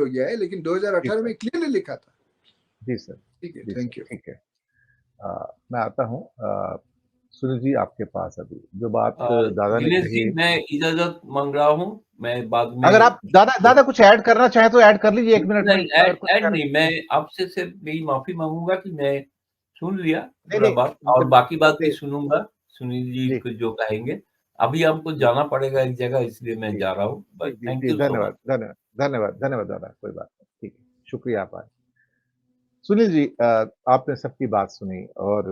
हो गया है, लेकिन 2018 में क्लियरली लिखा था। जी सर, ठीक है, जी थैंक सर, यू। ठीक है। मैं आता हूँ सुनील जी आपके पास अभी जो बात दादा ने दिनेश कही। जी, मैं इजाजत मांग रहा हूँ, मैं बाद में अगर आप दादा कुछ ऐड करना चाहें तो ऐड कर लीजिए 1 मिनट में। नहीं, ऐड नहीं, मैं आपसे सिर्फ यही माफी मांगूंगा कि मैं सुन लिया नहीं, थोड़ा नहीं, बात, और बाकी बात भी नहीं, सुनूंगा सुनील जी जी, को जो कहेंगे। अभी हमको जाना पड़ेगा एक जगह, इसलिए मैं जी, जा रहा हूँ, जी, बस जी, थैंक जी, यू सो धन्यवाद, मच। धन्यवाद, धन्यवाद, धन्यवाद दादा, कोई बात नहीं, ठीक है, शुक्रिया आप आए। सुनील जी आपने सबकी बात सुनी और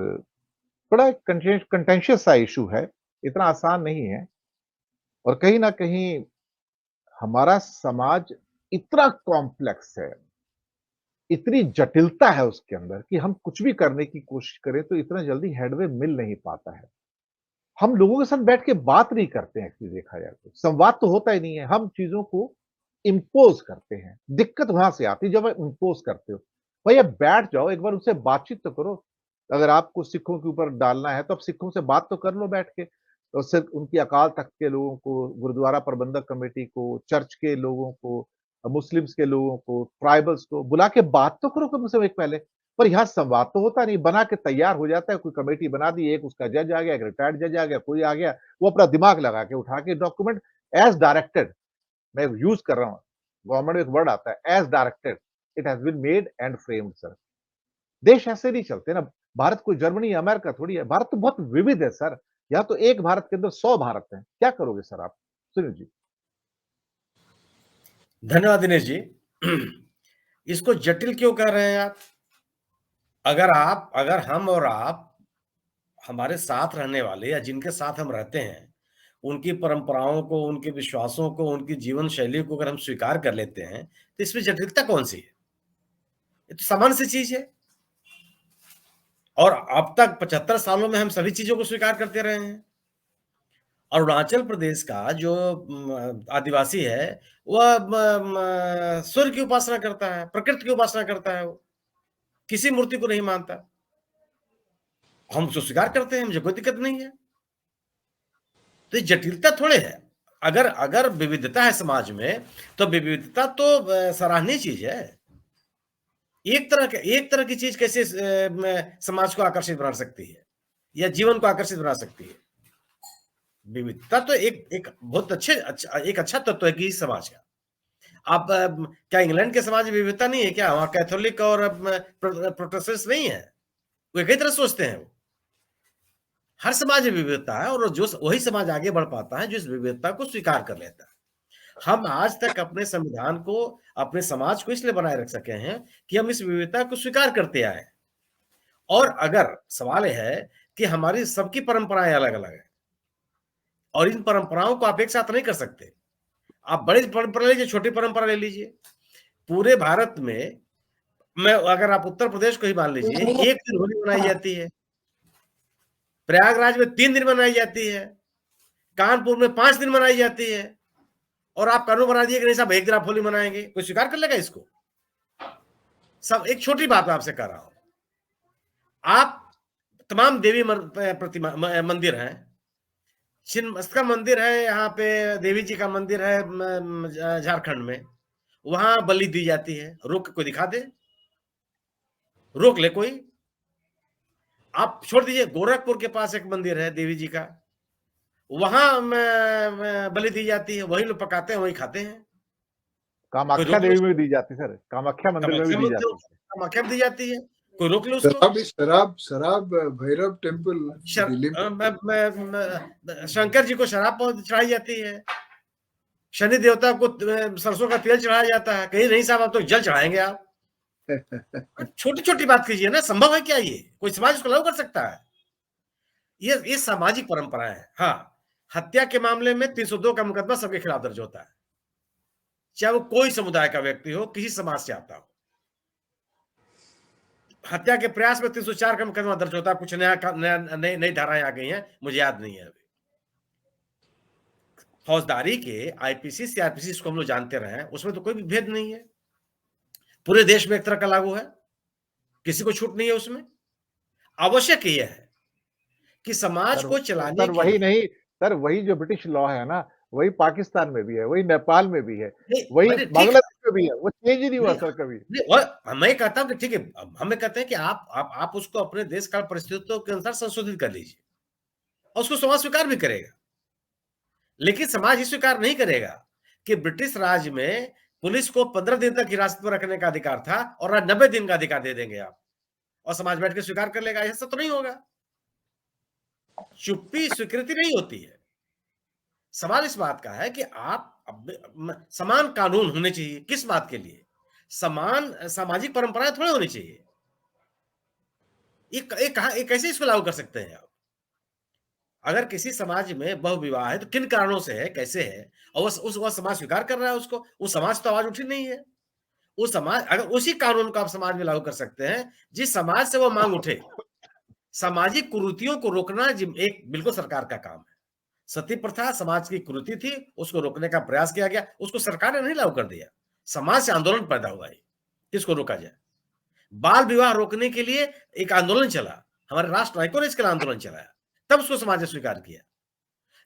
बड़ा कंटेंशियस सा इश्यू है, इतना आसान नहीं है और कहीं न कहीं हमारा समाज इतना कॉम्प्लेक्स है, इतनी जटिलता है उसके अंदर कि हम कुछ भी करने की कोशिश करें तो इतना जल्दी हेडवे मिल नहीं पाता है। हम लोगों के साथ बैठ के बात नहीं करते हैं एक्चुअली देखा जाए तो, संवाद तो होता ही नहीं है, हम चीज़ों को इम्पोज़ करते हैं। दिक्कत वहाँ से आती है जब आप इम्पोज़ करते हो। भैया बैठ जाओ, एक बार उनसे बातचीत तो करो। अगर आपको सिखों के ऊपर डालना है तो आप सिखों से बात तो कर लो बैठ के। और सिर्फ़ उनकी अकाल तख्त के लोगों को, गुरुद्वारा प्रबंधक कमेटी को, चर्च के लोगों को, मुस्लिम्स के लोगों को, ट्राइबल्स को बुला के बात तो करो कम से कम एक पहले। पर यहाँ संवाद तो होता नहीं, बना के तैयार हो जाता है, कोई कमेटी बना दी, एक उसका जज आ गया, एक रिटायर्ड जज आ गया, कोई आ गया, वो अपना दिमाग लगा के उठा के डॉक्यूमेंट एज़ डायरेक्टेड मैं यूज़ कर रहा हूँ, गवर्नमेंट में एक वर्ड आता है as directed, it has been made and framed sir. देश ऐसे नहीं चलते ना, भारत कोई जर्मनी या अमेरिका थोड़ी है, भारत तो बहुत विविध है सर। यहाँ तो एक भारत के अंदर 100 भारत हैं, क्या करोगे सर आप? सुनील जी। धन्यवाद दिनेश जी। इसको जटिल क्यों कह रहे हैं आप? अगर हम और आप हमारे साथ रहने वाले या जिनके साथ हम रहते हैं, उनकी परंपराओं को, उनके विश्वासों को, उनकी जीवन शैली को अगर हम स्वीकार कर लेते हैं, तो इसमें जटिलता कौन-सी है? ये तो सामान्य सी चीज़ है। और अब तक 75 सालों में हम सभी चीज़ों को स्वीकार करते रहे हैं। अरुणाचल प्रदेश का जो आदिवासी है, वह सूर्य की उपासना करता है, प्रकृति की उपासना करता है वो, किसी मूर्ति को नहीं मानता। हम उसको स्वीकार करते हैं, मुझे कोई दिक्कत नहीं है। तो ये जटिलता थोड़े है। अगर विविधता है समाज में, तो विविधता तो सराहनीय चीज़ है। एक तरह की चीज़ कैसे समाज को आकर्षित बना सकती है या जीवन को आकर्षित बना सकती है? विविधता तो एक एक बहुत एक अच्छा तत्व है कि समाज का। आप क्या इंग्लैंड के समाज में विविधता नहीं है क्या? वहाँ कैथोलिक और प्रोटेस्टेंट्स नहीं है? वो एक ही तरह सोचते हैं वो। हर समाज में विविधता है और जो वही समाज आगे बढ़ पाता है जो इस विविधता को स्वीकार कर लेता है। हम आज तक अपने संविधान को, अपने समाज को इसलिए बनाए रख सके हैं कि हम इस विविधता को स्वीकार करते आए हैं। और अगर सवाल ये है कि हमारी सबकी परंपराएं अलग-अलग हैं और इन परंपराओं को आप एक साथ नहीं कर सकते। आप बड़ी परंपरा लीजिए, छोटी परंपरा ले लीजिए। पूरे भारत में अगर आप उत्तर प्रदेश को ही मान लीजिए, 1 दिन होली मनाई जाती है। प्रयागराज में 3 दिन मनाई जाती है। कानपुर में 5 दिन मनाई जाती है। और आप कानून बना दिए कि नहीं साहब 1 दिन आप होली मनाएंगे। कोई स्वीकार कर लेगा इसको? सब एक छोटी बात मैं आपसे कह रहा हूं। आप तमाम देवी प्रतिमा मंदिर हैं। छिन्नमस्तिका मंदिर है, यहाँ पे देवी जी का मंदिर है झारखंड में। वहां बलि दी जाती है। रोक के कोई दिखा दे, रोक ले कोई। आप छोड़ दीजिए, गोरखपुर के पास एक मंदिर है देवी जी का, वहां बलि दी जाती है, वही लोग पकाते हैं, वही खाते हैं। कोई कामाख्या रोक लो देवी में उसको। भी दी जाती है सर, कामाख्या मंदिर में भी दी जाती है। कामाख्या में दी जाती है, कोई रोक लो उसको। शराब भैरव टेम्पल दिल्ली में। शंकर जी को शराब चढ़ाई जाती है। शनि देवता को सरसों का तेल चढ़ाया जाता है। कहीं नहीं साहब, आप तो जल चढ़ाएंगे आप। छोटी छोटी बात कीजिए ना, संभव है क्या? ये कोई समाज इसको लागू कर सकता है? ये सामाजिक परंपराएं हैं। हाँ, हत्या के मामले में 302 का मुकदमा सबके खिलाफ दर्ज होता है, चाहे वो कोई समुदाय का व्यक्ति हो, किसी समाज से आता हो। हत्या के प्रयास में 304 का मुकदमा दर्ज होता है। कुछ नई धाराएं आ गई हैं, मुझे याद नहीं है अभी। फौजदारी के आईपीसी सीआरपीसी इसको हम लोग जानते रहे हैं, उसमें तो कोई भी भेद नहीं है। पूरे देश में एक तरह का लागू है, किसी को छूट नहीं है उसमें। आवश्यक यह है कि समाज को चलाने सर के वही लिए नहीं, सर वही जो ब्रिटिश लॉ है ना, वही पाकिस्तान में भी है, वही नेपाल में भी है, नहीं, वही मैंने ठीक बांग्लादेश में भी है, वो चेंज ही नहीं हुआ नहीं, सर कभी। नहीं, और मैं कहता हूँ कि ठीक है, अब हमें कहते हैं कि आप उसको अपने देश काल परिस्थितियों के अनुसार संशोधित कर लीजिए और उसको समाज स्वीकार भी करेगा। लेकिन समाज ये स्वीकार नहीं करेगा कि ब्रिटिश राज में पुलिस को 15 दिन तक हिरासत में रखने का अधिकार था और आज 90 दिन का अधिकार दे देंगे आप, और समाज बैठ के स्वीकार कर लेगा। ऐसा तो नहीं होगा। चुप्पी स्वीकृति नहीं होती है। सवाल इस बात का है कि आप समान कानून होने चाहिए। किस बात के लिए? समान सामाजिक परंपराएं थोड़ी होनी चाहिए। ये कैसे इसको लागू कर सकते हैं आप? अगर किसी समाज में बहुविवाह है तो किन कारणों से है, कैसे है, और वह समाज स्वीकार कर रहा है उसको, उस समाज तो आवाज उठी नहीं है। उस समाज, अगर उसी कानून को आप समाज में लागू कर सकते हैं जिस समाज से वो मांग उठे। सामाजिक कुरीतियों को रोकना एक बिल्कुल सरकार का काम है। सती प्रथा समाज की कुरीति थी, उसको रोकने का प्रयास किया गया, उसको सरकार ने नहीं लागू कर दिया, समाज से आंदोलन पैदा हुआ है किसको रोका जाए। बाल विवाह रोकने के लिए एक आंदोलन चला, हमारे राष्ट्र नायकों ने इसके लिए आंदोलन चलाया, तब उसको समाज ने स्वीकार किया।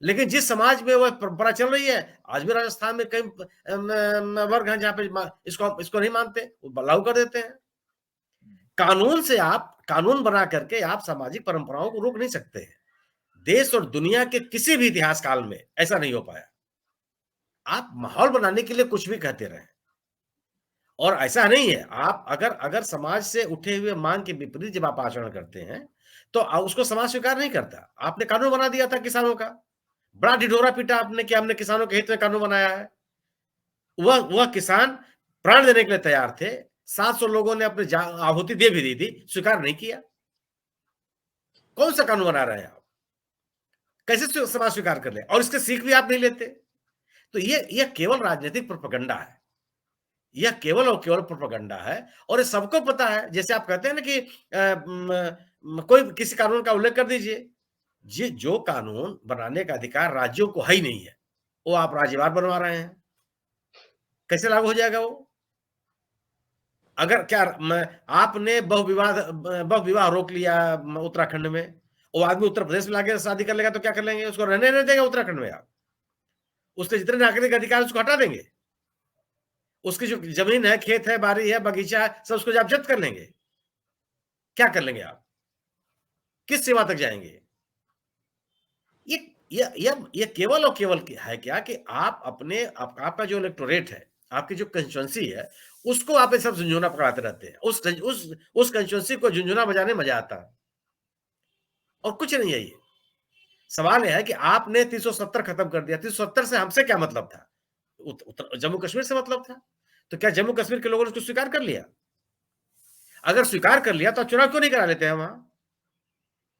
लेकिन जिस समाज में वह परंपरा चल रही है, आज भी राजस्थान में कई वर्ग हैं जहां पे इसको नहीं मानते, वो लागू कर देते हैं। कानून से आप कानून बना करके आप सामाजिक परंपराओं को रोक नहीं सकते हैं। देश और दुनिया के किसी भी इतिहास काल में ऐसा नहीं हो पाया। आप माहौल बनाने के लिए कुछ भी कहते रहे, और ऐसा नहीं है। आप अगर समाज से उठे हुए मांग के विपरीत जब आप आचरण करते हैं तो उसको समाज स्वीकार नहीं करता। आपने कानून बना दिया था किसानों का, बड़ा ढिढोरा पीटा आपने कि हमने किसानों के हित में कानून बनाया है। वह किसान प्राण देने के लिए तैयार थे, 700 लोगों ने अपनी आहुति दे भी दी थी, स्वीकार नहीं किया। कौन सा कानून बना रहे हैं आप? कैसे समाज स्वीकार कर ले? और इसके सीख भी आप नहीं लेते। तो यह केवल राजनीतिक प्रोपेगेंडा है। यह केवल और केवल प्रोपेगेंडा है, और ये सबको पता है। जैसे आप कहते हैं ना कि कोई किसी कानून का उल्लेख कर दीजिए, जो कानून बनाने का अधिकार राज्यों को है ही नहीं है, वो आप राज्यवार बनवा रहे हैं, कैसे लागू हो जाएगा वो? अगर क्या आपने बहुविवाह रोक लिया उत्तराखंड में, वो आदमी उत्तर प्रदेश में लाके शादी कर लेगा तो क्या कर लेंगे? उसको रहने नहीं देंगे उत्तराखंड में आप? उसके जितने नागरिक अधिकार उसको हटा देंगे? उसकी जो जमीन है, खेत है, बाड़ी है, बगीचा है, सब उसको आप जब्त कर लेंगे? क्या कर लेंगे आप? किस सीमा तक जाएंगे? ये केवल और केवल है क्या कि आप आपका जो इलेक्टोरेट है, आपकी जो कंस्टिट्यूएंसी है, उसको आप ये सब झुंझुना पकड़ाते रहते हैं। उस कंस्टिट्यूएंसी को झुंझुना बजाने मजा आता है, और कुछ नहीं है। ये सवाल यह है कि आपने 370 खत्म कर दिया। 370 से हमसे क्या मतलब था? जम्मू कश्मीर से मतलब था। तो क्या जम्मू कश्मीर के लोगों ने उसको स्वीकार कर लिया? अगर स्वीकार कर लिया तो चुनाव क्यों नहीं करा लेते हैं वहां?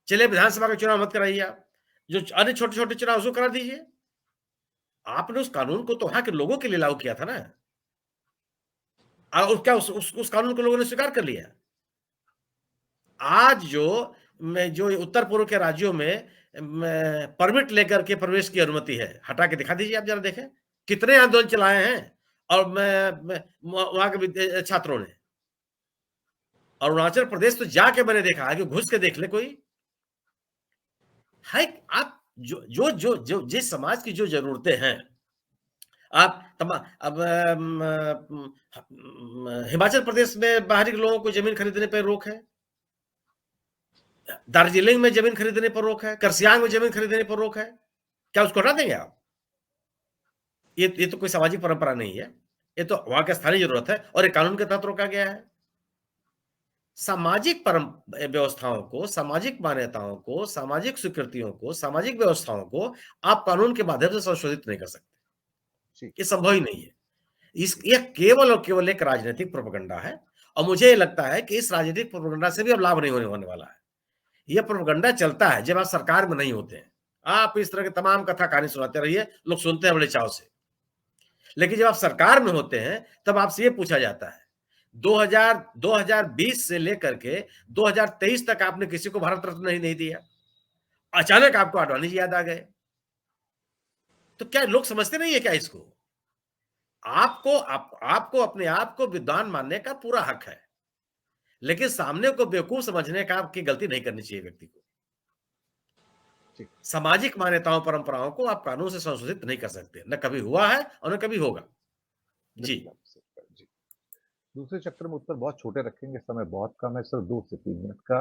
चलिए विधानसभा का चुनाव मत कराइए, आप जो अन्य छोटे छोटे चुनाव उसको करा दीजिए। आपने उस कानून को तो वहां के लोगों के लिए लागू किया था ना, और क्या उस कानून को लोगों ने स्वीकार कर लिया? आज जो उत्तर पूर्व के राज्यों में परमिट लेकर के प्रवेश की अनुमति है, हटा के दिखा दीजिए, आप जरा देखें कितने आंदोलन चलाए हैं और वहां के छात्रों ने। और अरुणाचल प्रदेश तो जाके मैंने देखा है कि घुस के देख ले कोई है। आप जो जिस समाज की जो जरूरतें हैं, आप अब हिमाचल प्रदेश में बाहरी लोगों को जमीन खरीदने पर रोक है, दार्जिलिंग में जमीन खरीदने पर रोक है, करसियांग में जमीन खरीदने पर रोक है। क्या उसको हटा देंगे आप? ये तो कोई सामाजिक परंपरा नहीं है, ये तो वहां की स्थानीय जरूरत है, और एक कानून के तहत रोका गया है। सामाजिक व्यवस्थाओं को, सामाजिक मान्यताओं को, सामाजिक स्वीकृतियों को, सामाजिक व्यवस्थाओं को आप कानून के माध्यम से संशोधित नहीं कर सकते। ये संभव ही नहीं है। यह केवल और केवल एक राजनीतिक प्रोपेगेंडा है, और मुझे ये लगता है कि इस राजनीतिक प्रोपेगेंडा से भी अब लाभ नहीं होने वाला है। यह प्रोपेगेंडा चलता है जब आप सरकार में नहीं होते हैं। आप इस तरह के तमाम कथा कहानी सुनाते रहिए, लोग सुनते हैं बड़े चाव से। लेकिन जब आप सरकार में होते हैं तब आपसे ये पूछा जाता है, 2020 से लेकर के 2023 तक आपने किसी को भारत रत्न नहीं दिया, अचानक आपको आडवाणी जी याद आ गए। तो क्या लोग समझते नहीं है क्या इसको? आपको अपने आप को विद्वान मानने का पूरा हक है, लेकिन सामने को बेवकूफ समझने का आपकी गलती नहीं करनी चाहिए व्यक्ति को। ठीक। सामाजिक मान्यताओं परंपराओं को आप कानून से संशोधित नहीं कर सकते, न कभी हुआ है और न कभी होगा। जी। बिल्कुल, आप सही कह रहे हैं, जी। दूसरे चक्कर में उत्तर बहुत छोटे रखेंगे, समय बहुत कम है, सिर्फ 2 से 3 मिनट का